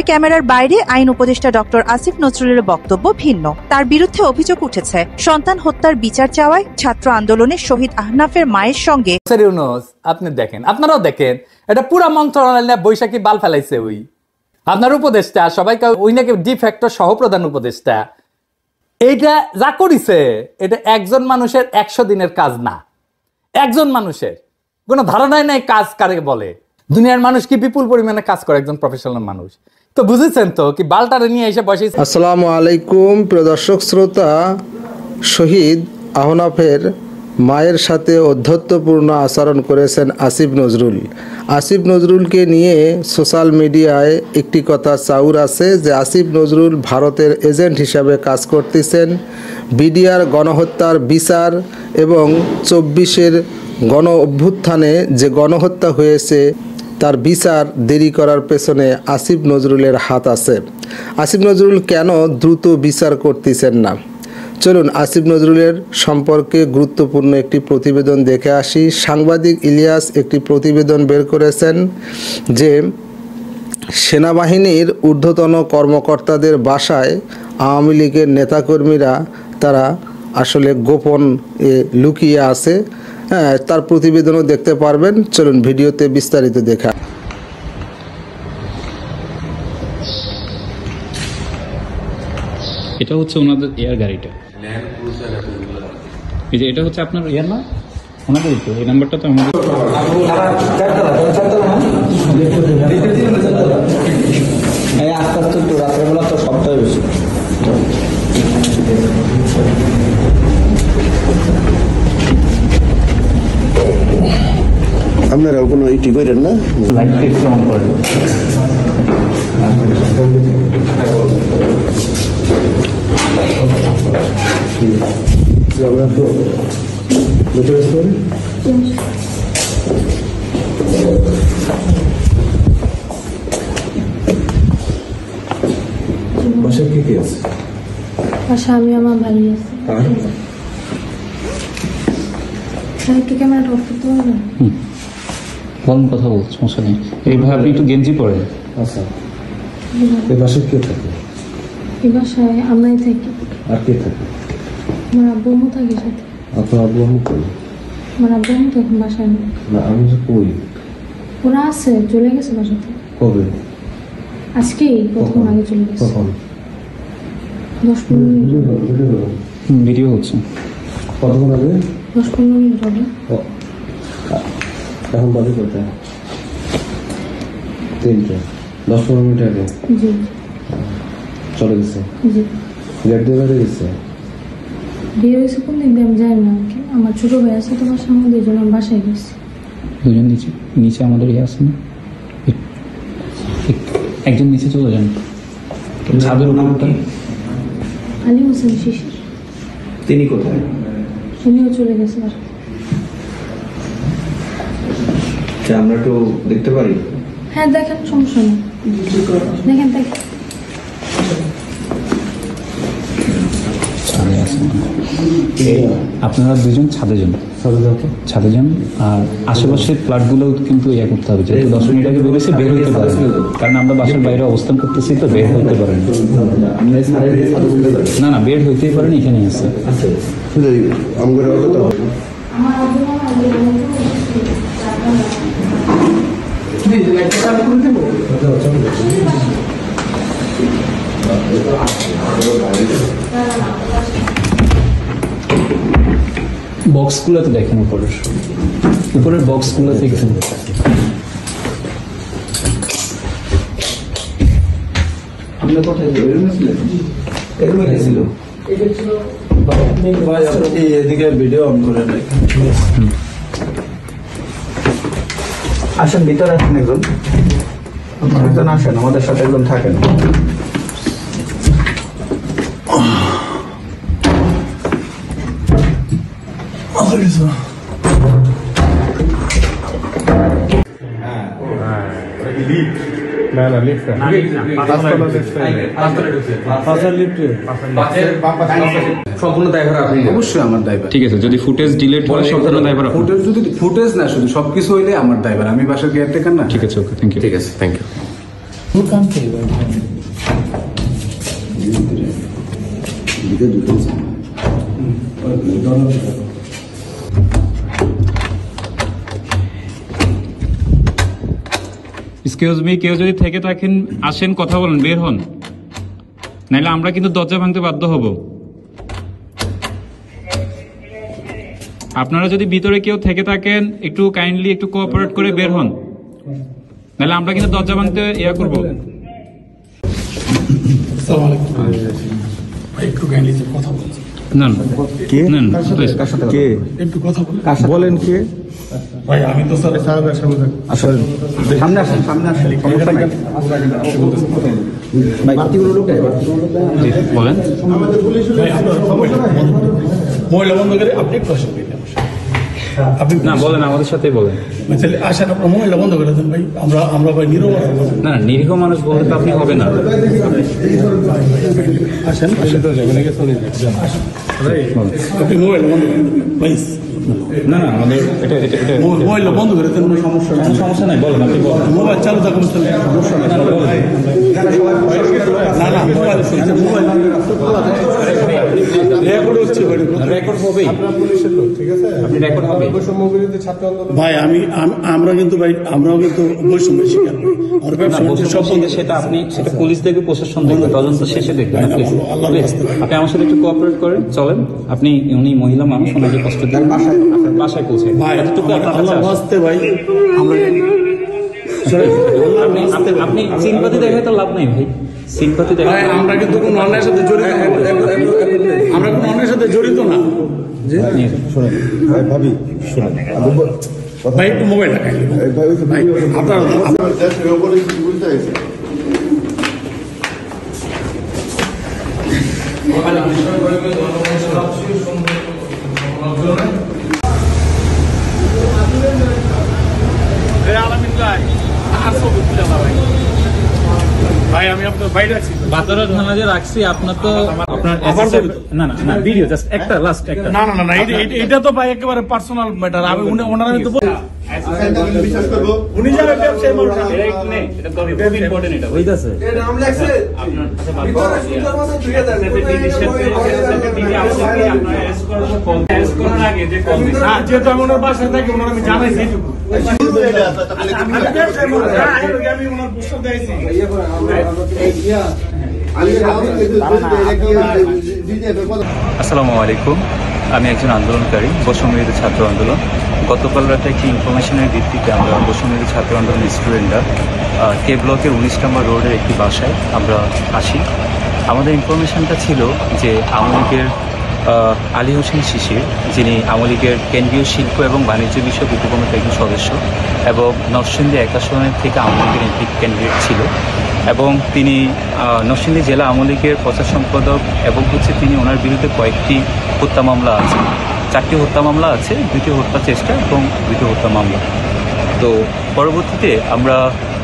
ক্যামেরার বাইরে আইন উপদেষ্টা ডক্টর আসিফ নজরুলের বক্তব্য ভিন্ন। তার বিরুদ্ধে অভিযোগ উঠেছে সন্তান হত্যার বিচার চাওয়ায় ছাত্র আন্দোলনে শহীদ আহনাফের মায়ের সঙ্গে। আপনি দেখেন, আপনারাও দেখেন, এটা পুরা মন্ত্রণালয় বৈশাখী বাল ফেলাইছে। ওই আপনার উপদেষ্টা সবাইকে ওই নাকি ডিফ্যাক্টো সহপ্রধান উপদেষ্টা। এইটা যা করিছে এটা একজন মানুষের 100 দিনের কাজ না। একজন মানুষের কোনো ধারণাই নাই কাজ কারে বলে। দুনিয়ার মানুষ কি বিপুল পরিমাণে কাজ করে একজন প্রফেশনাল মানুষ। তো বুঝেছেন তো কি বালটারে নিয়ে এসে বসে। আসসালামু আলাইকুম প্রিয় দর্শক শ্রোতা, শহীদ আহনাফের মায়ের সাথে অধ্যত্বপূর্ণ আচরণ করেছেন আসিফ নজরুল। আসিফ নজরুলকে নিয়ে সোশ্যাল মিডিয়ায় একটি কথা চাউর আছে যে আসিফ নজরুল ভারতের এজেন্ট হিসাবে কাজ করতেছেন। বিডিআর গণহত্যার বিচার এবং 24-এর গণ অভ্যুত্থানে যে গণহত্যা হয়েছে তার বিচার দেরি করার পেছনে আসিফ নজরুলের হাত আছে। আসিফ নজরুল কেন দ্রুত বিচার করতেছেন না? চলুন আসিফ নজরুলের সম্পর্কে গুরুত্বপূর্ণ একটি প্রতিবেদন দেখে আসি। সাংবাদিক ইলিয়াস একটি প্রতিবেদন বের করেছেন যে সেনাবাহিনীর ঊর্ধ্বতন কর্মকর্তাদের বাসায় আওয়ামী লীগের নেতাকর্মীরা তারা আসলে গোপন লুকিয়ে আছে। হ্যাঁ, তার প্রতিবেদনও দেখতে পারবেন। চলুন ভিডিওতে বিস্তারিত দেখা। এটা হচ্ছে ওনাদের এয়ার গাড়িটা, এই যে এটা হচ্ছে আপনার এয়ার না ওনাদের তো এই নাম্বারটা তো আমাদের। আস্তে আস্তে তো রাত্রেবেলা তো সবটাই বেশি। আপনারা কোনো ইটি করেন না? আমরা তো বাসায় কে আছে? বাসা আমি আমার ভাই আছে। ক্যামেরাটা অফ করতে পারবেন? বলুন, কথা বলছি, সমস্যা নেই। এইভাবে আপনি একটু গেঞ্জি পরেন। আচ্ছা, এই বাসায় কে থাকে? এই বাসায় আমরাই থাকি। আর কে থাকে? আমার আব্বু আম্মু থাকে সাথে। আপনার আব্বু আম্মু কই? আমার আব্বু আম্মু তো এখন বাসায় নেই। না, আমি যে কই? ওরা আছে, চলে গেছে বাসাতে। কবে? আজকেই প্রথম আগে চলে গেছে। কখন? 10-15 মিনিট। ভিডিও হচ্ছে। কতক্ষণ আগে? 10-15 মিনিট হবে। এখন বাজে কয়টা? 3টা। 10-15 মিনিট আগে জি চলে গেছে। জি, গেট দিয়ে বেড়ে গেছে। বিয়ে হয়েছে কোন দিন দিয়ে আমি জানি না। আমার ছোট ভাই আছে তো বাসার মধ্যে, এই জন্য আমি বাসায় গেছি। দুজন নিচে নিচে আমাদের ইয়ে আছে না, একজন নিচে চলে যান। ছাদের উপরটা আলী হোসেন শিশির। তিনি কোথায়? উনিও চলে গেছে বাসায়। আমরা একটু দেখতে পারি? হ্যাঁ দেখেন, সমস্যা নেই, দেখেন দেখেন। ছাদে আছে, আপনারা দুজন ছাদে যান, ছাদে যান। আর আশেপাশের ফ্ল্যাটগুলো কিন্তু ইয়ে করতে হবে, যেহেতু 10 মিনিট আগে বেরোছে, বের হইতে পারে, কারণ আমরা বাসার বাইরে অবস্থান করতেছি, তো বের হইতে পারেন না। না, বের হইতেই পারেন, এখানেই আছে। বক্সগুলোতে দেখেন, উপরের বক্সগুলো দেখেন। আমরা কোথায় এদিকে ভিডিও অন করে আসেন, ভিতরে আসেন, একজন আসেন, আমাদের সাথে একজন থাকেন। না না, লিফট না, সম্পূর্ণ দায়ভার আপনি। অবশ্যই আমার দায়ভার। ঠিক আছে, যদি ফুটেজ ডিলিট হয় সম্পূর্ণ দায়ভার। ফুটেজ যদি ফুটেজ না, শুধু সবকিছু হইলে আমার দায়ভার। আমি বাসার কেয়ারটেকার না। ঠিক আছে, ওকে, থ্যাংক ইউ। ঠিক আছে, থ্যাংক ইউ। এক্সকিউজ মি, কেউ যদি থেকে থাকেন আসেন, কথা বলেন, বের হন, নাইলে আমরা কিন্তু দরজা ভাঙতে বাধ্য হব। আপনারা যদি ভিতরে কেউ থেকে থাকেন একটু কাইন্ডলি একটু কোঅপারেট করে বের হন, নাহলে আমরা কিন্তু দরজা ভাঙতে ইয়া করব। একটু কাইন্ডলি কথা বলছি। না না, কে না না, please। কে একটু কথা বলুন। বলেন কে? ভাই আমি তো স্যার আসলে সামনে আসেন, সামনে আসেন। জি, বলেন। মহিলা বন্ধ করে আপনি একটু আসেন ভাই, আপনি না বলেন, আমাদের সাথেই বলেন। তাহলে আসেন, আপনার মহিলা বন্ধ করে দেন ভাই, আমরা ভাই নীরব না, নিরীহ মানুষ বলতে তো আপনি হবে না। আসেন, আপনি মোবাইল বন্ধ করে দেন ভাই, না না, আমাদের এটা এটা এটা মোবাইল বন্ধ করে দেন, সমস্যা নেই। সমস্যা নাই, বলেন, আপনি বলেন। মোবাইল চালু থাকুন, সমস্যা নেই। না না, মোবাইল চলছে, মোবাইল রেকর্ড হচ্ছে, রেকর্ড হবেই, আপনি রেকর্ড হবে। ভাই আমরা কিন্তু ভাই, আমরাও কিন্তু বৈষম্যের শিকার ভাই। আমার ব্যবসা সব বন্ধ। সেটা আপনি, সেটা পুলিশ দেখবে, প্রশাসন দেখবে, তদন্ত শেষে দেখবেন। আল্লাহ আপনি আমার সাথে একটু কোঅপারেট করেন, চলেন। আপনি, উনি মহিলা মানুষ, ওনাকে কষ্ট দেন, বাসায় পৌঁছে ভাই, এতটুকু আপনার কাছে আল্লাহ আসে। বাঁচতে ভাই, আমরা আপনি সিম্পাথি দেখায় তো লাভ নেই ভাই, সিম্পাথি ভাই, দেখায় আমরা কিন্তু কোনো অন্যায়ের সাথে জড়িত না। আমরা কোনো অন্যায়ের সাথে জড়িত না। ভাবি শোনেন, ভাই একটু মোবাইল রাখাই ভাই, আপনার ভাই আমি আপনার বাইরে আছি। বাতারা থানা যে রাখছি, আপনার তো আপনার না না না, ভিডিও জাস্ট একটা, লাস্ট একটা। না না না না, এটা তো ভাই একেবারে পার্সোনাল ম্যাটার। আমি ওনারা তো উনি যাবে ব্যবসায়ী মানুষ, এটা খুব ইম্পর্টেন্ট, এটা হইতাছে যেহেতু আমি ওনার বাসায় থাকি, ওনার আমি জানাইছি এইটুকু। আমি ব্যবসায়ী মানুষ, আমি ওনার প্রস্তাব দিয়েছি। আসসালামু আলাইকুম, আমি একজন আন্দোলনকারী, বৈষম্যবিরোধী ছাত্র আন্দোলন। গতকাল রাতে একটি ইনফরমেশনের ভিত্তিতে আমরা বৈষম্যবিরোধী ছাত্র আন্দোলন স্টুডেন্টরা কে ব্লকের 19 নম্বর রোডের একটি বাসায় আমরা আসি। আমাদের ইনফরমেশনটা ছিল যে আওয়ামী লীগের আলী হোসেন শিশির, যিনি আওয়ামী লীগের কেন্দ্রীয় শিল্প এবং বাণিজ্য বিষয়ক উপকমিটির একজন সদস্য এবং নরসিংদী 1 আসনের থেকে আওয়ামী লীগের এমপি ক্যান্ডিডেট ছিল, এবং তিনি নরসিংদী জেলা আওয়ামী লীগের প্রচার সম্পাদক, এবং তিনি ওনার বিরুদ্ধে কয়েকটি হত্যা মামলা আছে, 4টি হত্যা মামলা আছে, 2টি হত্যা চেষ্টা এবং 2টি হত্যা মামলা। তো পরবর্তীতে আমরা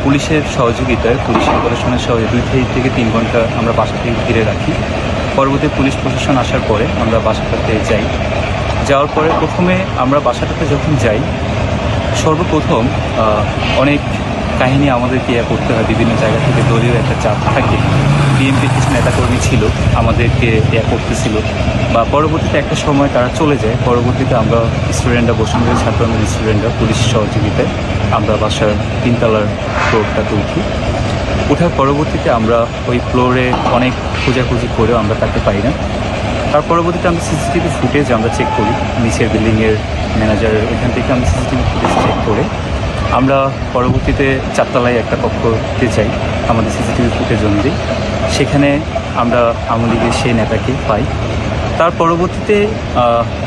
পুলিশের সহযোগিতায়, পুলিশের প্রশাসনের সহযোগিতায় 2 থেকে 3 ঘন্টা আমরা বাসাটি ঘিরে রাখি। পরবর্তী পুলিশ প্রশাসন আসার পরে আমরা বাসাটাতে যাই। যাওয়ার পরে প্রথমে আমরা বাসাটাতে যখন যাই, সর্বপ্রথম অনেক কাহিনী আমাদেরকে করতে হয়, বিভিন্ন জায়গা থেকে দলীয় একটা চাপ থাকে। বিএনপির কিছু নেতাকর্মী ছিল, আমাদেরকে করতেছিল, বা পরবর্তীতে একটা সময় তারা চলে যায়। পরবর্তীতে আমরা স্টুডেন্টরা, বৈষম্যবিরোধী ছাত্র আন্দোলনের স্টুডেন্টরা পুলিশ সহযোগিতায় আমরা বাসার 3 তলার ফ্লোরটাতে উঠি। ওঠার পরবর্তীতে আমরা ওই ফ্লোরে অনেক খোঁজাখুঁজি করেও আমরা তাকে পাই না। তার পরবর্তীতে আমরা সিসিটিভি ফুটেজ আমরা চেক করি, নিচের বিল্ডিংয়ের ম্যানেজারের ওইখান থেকে আমরা সিসিটিভি ফুটেজ চেক করে আমরা পরবর্তীতে 4 তলায় একটা কক্ষতে যাই আমাদের সিসিটিভি ফুটেজ অনুযায়ী। সেখানে আমরা আওয়ামী লীগের সেই নেতাকে পাই। তার পরবর্তীতে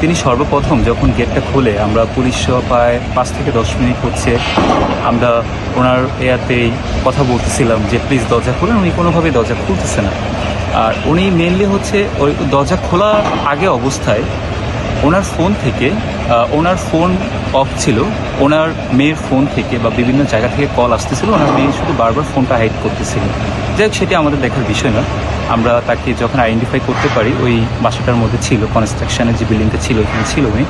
তিনি সর্বপ্রথম যখন গেটটা খুলে, আমরা পুলিশ সহ প্রায় 5 থেকে 10 মিনিট হচ্ছে আমরা ওনার এয়াতেই কথা বলতেছিলাম যে প্লিজ দরজা খুলেন। উনি কোনোভাবেই দরজা খুলতেছে না। আর উনি মেনলি হচ্ছে ওই দরজা খোলা আগে অবস্থায় ওনার ফোন থেকে, ওনার ফোন অফ ছিল, ওনার মেয়ের ফোন থেকে বা বিভিন্ন জায়গা থেকে কল আসতেছিল, ওনার মেয়ে শুধু বারবার ফোনটা হাইড করতেছিল। যাই হোক, সেটি আমাদের দেখার বিষয় না। আমরা তাকে যখন আইডেন্টিফাই করতে পারি, ওই বাসাটার মধ্যে ছিল, কনস্ট্রাকশনের যে বিল্ডিংটা ছিল ওইখানে ছিল উনি।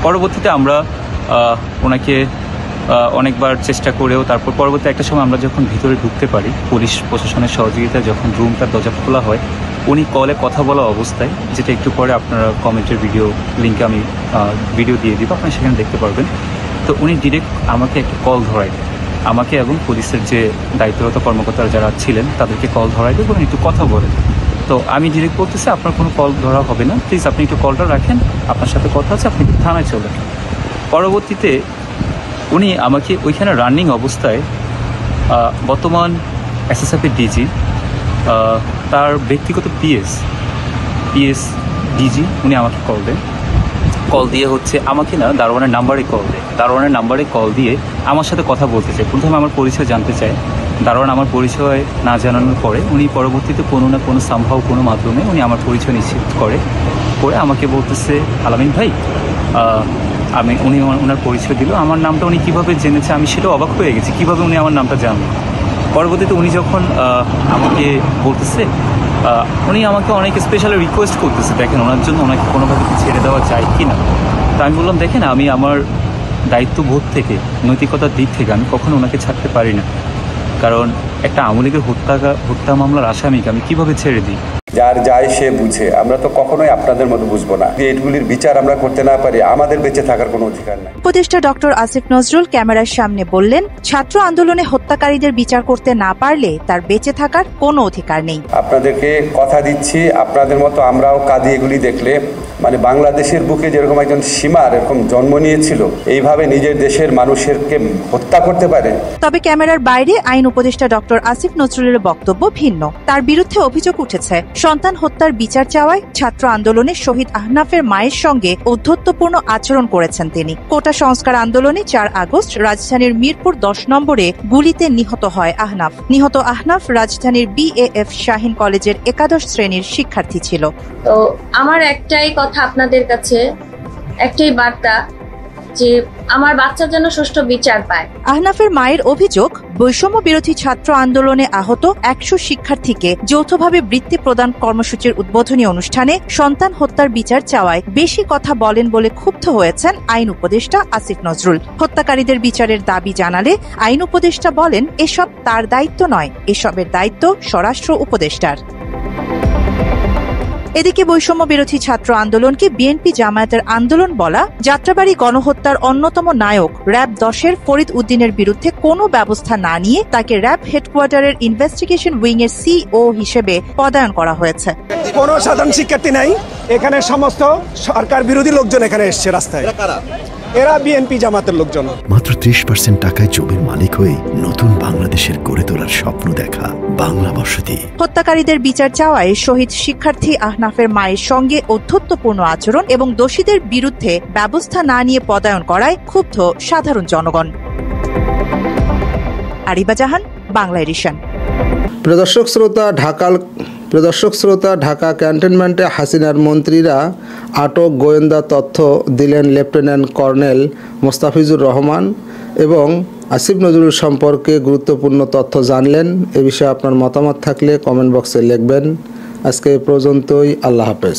পরবর্তীতে আমরা ওনাকে অনেকবার চেষ্টা করেও তারপর পরবর্তী একটা সময় আমরা যখন ভিতরে ঢুকতে পারি পুলিশ প্রশাসনের সহযোগিতায় যখন রুমটার দরজা খোলা হয় উনি কলে কথা বলা অবস্থায়, যেটা একটু পরে আপনারা কমেন্টের লিঙ্কে আমি ভিডিও দিয়ে দিব, আপনারা সেখানে দেখতে পারবেন। তো উনি ডিরেক্ট আমাকে একটা কল ধরায় দেয়, আমাকে এবং পুলিশের যে দায়িত্বরত কর্মকর্তারা যারা ছিলেন তাদেরকে কল ধরায় দেয় এবং একটু কথা বলেন। তো আমি ডিরেক্ট বলতেছি আপনার কোনো কল ধরা হবে না, প্লিজ আপনি একটু কলটা রাখেন, আপনার সাথে কথা আছে, আপনি থানায় চলেন। পরবর্তীতে উনি আমাকে ওইখানে রানিং অবস্থায় বর্তমান এসএসএফের ডিজি তার ব্যক্তিগত পিএস ডিজি উনি আমাকে কল দেন। কল দিয়ে আমাকে না দারোয়ানের নাম্বারে কল দেয়, দারোয়ানের নাম্বারে কল দিয়ে আমার সাথে কথা বলতে চায়। প্রথমে আমার পরিচয় জানতে চায়, দারোয়ান আমার পরিচয় না জানানোর পরে উনি পরবর্তীতে কোনো না কোনো সম্ভব কোনো মাধ্যমে উনি আমার পরিচয় নিশ্চিত করে আমাকে বলতেছে আলামিন ভাই, উনি ওনার পরিচয় দিল। আমার নামটা উনি কীভাবে জেনেছে আমি সেটা অবাক হয়ে গেছি, কীভাবে উনি আমার নামটা জানলেন। পরবর্তীতে উনি যখন আমাকে বলতেছে, উনি আমাকে অনেক স্পেশাল রিকোয়েস্ট করতেছে, দেখেন ওনার জন্য ওনাকে কোনোভাবে ছেড়ে দেওয়া যায় কি না। তো আমি বললাম দেখেন আমি আমার দায়িত্ববোধ থেকে নৈতিকতার দিক থেকে আমি কখনো ওনাকে ছাড়তে পারি না, কারণ একটা আওয়ামী লীগের হত্যা মামলার আসামিকে আমি কীভাবে ছেড়ে দিই। যার যায় সে বুঝে, আমরা তো কখনোই আপনাদের মতো বুঝবো না। এইগুলির বিচার আমরা করতে না পারি, আমাদের বেঁচে থাকার কোনো অধিকার নাই। উপদেষ্টা ডক্টর আসিফ নজরুল ক্যামেরার সামনে বললেন, ছাত্র আন্দোলনে হত্যাকারীদের বিচার করতে না পারলে তার বেঁচে থাকার কোনো অধিকার নেই। আপনাদেরকে কথা দিচ্ছি, আপনাদের মতো আমরাও কাঁদি এগুলি দেখলে। মানে বাংলাদেশের বুকে যেরকম একজন সীমার এরকম জন্ম নিয়েছিল, এইভাবে নিজের দেশের মানুষেরকে হত্যা করতে পারে। তবে ক্যামেরার বাইরে আইন উপদেষ্টা ডক্টর আসিফ নজরুলের বক্তব্য ভিন্ন। তার বিরুদ্ধে অভিযোগ উঠেছে, সন্তান হত্যার বিচার চাওয়ায় ছাত্র আন্দোলনে শহীদ আহনাফের মায়ের সঙ্গে ঔদ্ধত্যপূর্ণ আচরণ করেছেন তিনি। কোটা সংস্কার আন্দোলনে ৪ আগস্ট রাজধানীর মিরপুর ১০ নম্বরে গুলিতে নিহত হয় আহনাফ। নিহত আহনাফ রাজধানীর BAF শাহীন কলেজের একাদশ শ্রেণীর শিক্ষার্থী ছিল। তো আমার একটাই কথা আপনাদের কাছে, একটাই বার্তা, যে আমার বাচ্চা যেন সুষ্ঠু বিচার পায়। আহনাফের মায়ের অভিযোগ, বৈষম্য বিরোধী ছাত্র আন্দোলনে আহত ১০০ শিক্ষার্থীকে যৌথভাবে বৃত্তি প্রদান কর্মসূচির উদ্বোধনী অনুষ্ঠানে সন্তান হত্যার বিচার চাওয়ায় বেশি কথা বলেন বলে ক্ষুব্ধ হয়েছেন আইন উপদেষ্টা আসিফ নজরুল। হত্যাকারীদের বিচারের দাবি জানালে আইন উপদেষ্টা বলেন, এসব তার দায়িত্ব নয়, এসবের দায়িত্ব স্বরাষ্ট্র উপদেষ্টার। এদিকে বৈষম্য বিরোধী ছাত্র আন্দোলনকে বিএনপি জামায়াতের আন্দোলন বলা যাত্রাবাড়ী গণহত্যার অন্যতম নায়ক র‍্যাব ১০-এর ফরিদ উদ্দিনের বিরুদ্ধে কোনো ব্যবস্থা না নিয়ে তাকে র‍্যাব হেডকোয়ার্টারের ইনভেস্টিগেশন উইং এর CO হিসেবে পদায়ন করা হয়েছে। কোনো সাধারণ শিক্ষার্থী নাই এখানে, সমস্ত সরকার বিরোধী লোকজন এখানে এসছে রাস্তায়, এরা বিএনপি জামাতের লোকজন। মাত্র ৩০% টাকায় জমির মালিক হয়ে নতুন বাংলাদেশের গড়ে তোলার স্বপ্ন দেখা বাংলা বসতি। হত্যাকারীদের বিচার চাওয়ায় শহীদ শিক্ষার্থী আহনাফের মায়ের সঙ্গে ঔদ্ধত্যপূর্ণ আচরণ এবং দোষীদের বিরুদ্ধে ব্যবস্থা না নিয়ে পদায়ন করায় ক্ষুব্ধ সাধারণ জনগণ। আরিবা জাহান, বাংলা এডিশন। প্রদর্শক শ্রোতা, ঢাকা ক্যান্টনমেন্টে হাসিনার মন্ত্রীরা আটক গোয়েন্দা তথ্য দিলেন লেফটেন্যান্ট কর্নেল মোস্তাফিজুর রহমান এবং আসিফ নজরুল সম্পর্কে গুরুত্বপূর্ণ তথ্য জানলেন। এ বিষয়ে আপনার মতামত থাকলে কমেন্ট বক্সে লিখবেন। আজকে এ পর্যন্তই, আল্লাহ হাফেজ।